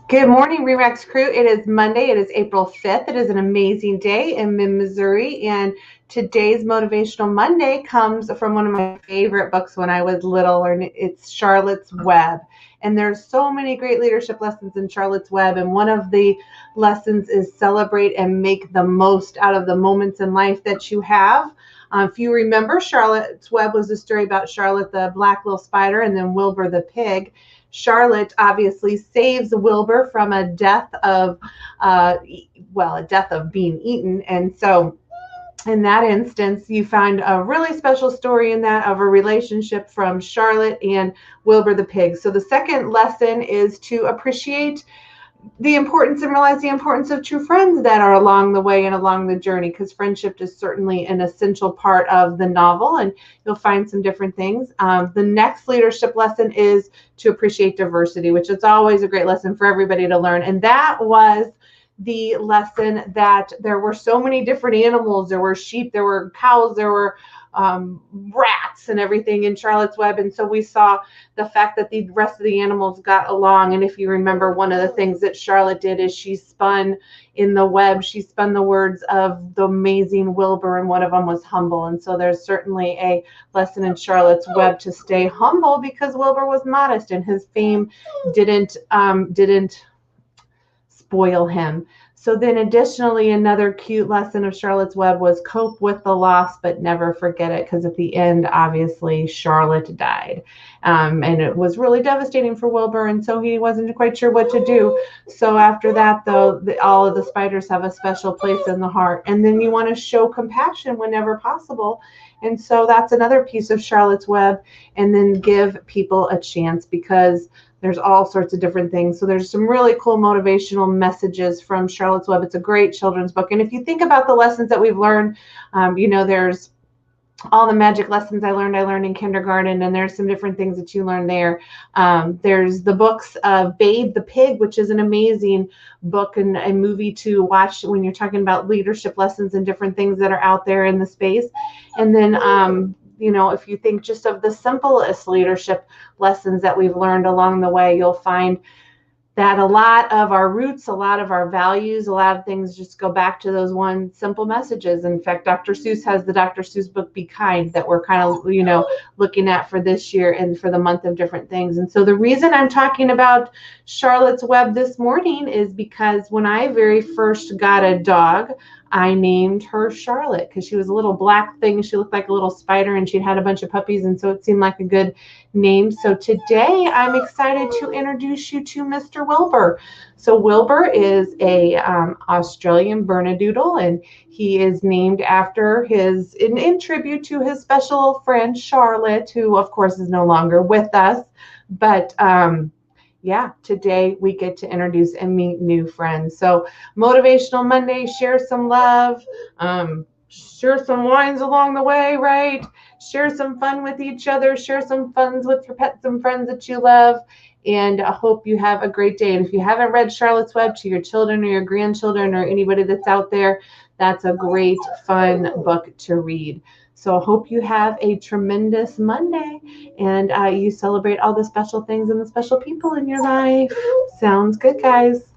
Good morning, Remax crew. It is Monday. It is April 5th. It is an amazing day in Missouri. And today's Motivational Monday comes from one of my favorite books when I was little, and it's Charlotte's Web. And there's so many great leadership lessons in Charlotte's Web. And one of the lessons is celebrate and make the most out of the moments in life that you have. If you remember, Charlotte's Web was a story about Charlotte, the black little spider, and then Wilbur the pig. Charlotte obviously saves Wilbur from a death of, a death of being eaten. And so in that instance, you find a really special story in that of a relationship from Charlotte and Wilbur the pig. So the second lesson is to appreciate the importance and realize the importance of true friends that are along the way and along the journey, because friendship is certainly an essential part of the novel, and you'll find some different things. The next leadership lesson is to appreciate diversity, which is always a great lesson for everybody to learn. And that was the lesson that there were so many different animals. There were sheep, there were cows, there were rats and everything in Charlotte's Web. And so we saw the fact that the rest of the animals got along. And if you remember, one of the things that Charlotte did is she spun in the web, she spun the words of the amazing Wilbur, and one of them was humble. And so there's certainly a lesson in Charlotte's Web to stay humble, because Wilbur was modest and his fame didn't spoil him. So then additionally, another cute lesson of Charlotte's Web was cope with the loss, but never forget it, because at the end, obviously, Charlotte died. And it was really devastating for Wilbur, and so he wasn't quite sure what to do. So after that, though, all of the spiders have a special place in the heart. And then you want to show compassion whenever possible. And so that's another piece of Charlotte's Web. And then give people a chance, because there's all sorts of different things. So there's some really cool motivational messages from Charlotte's Web. It's a great children's book. And if you think about the lessons that we've learned, there's all the magic lessons I learned in kindergarten, and there's some different things that you learn there. There's the books of Babe the Pig, which is an amazing book and a movie to watch when you're talking about leadership lessons and different things that are out there in the space. And then if you think just of the simplest leadership lessons that we've learned along the way, you'll find that a lot of our roots, a lot of our values, a lot of things just go back to those one simple messages. In fact, Dr. Seuss has the Dr. Seuss book, Be Kind, that we're kind of, looking at for this year and for the month of different things. And so the reason I'm talking about Charlotte's Web this morning is because when I very first got a dog, I named her Charlotte, because she was a little black thing. She looked like a little spider, and she'd had a bunch of puppies, and so it seemed like a good name. So today I'm excited to introduce you to Mr. Wilbur. So Wilbur is a Australian Bernedoodle, and he is named after in tribute to his special friend Charlotte, who of course is no longer with us. But today we get to introduce and meet new friends. So Motivational Monday, share some love, share some wines along the way, right? Share some fun with each other, share some funs with your pets and friends that you love, and I hope you have a great day. And if you haven't read Charlotte's Web to your children or your grandchildren or anybody that's out there, that's a great, fun book to read. So I hope you have a tremendous Monday, and you celebrate all the special things and the special people in your life. Sounds good, guys.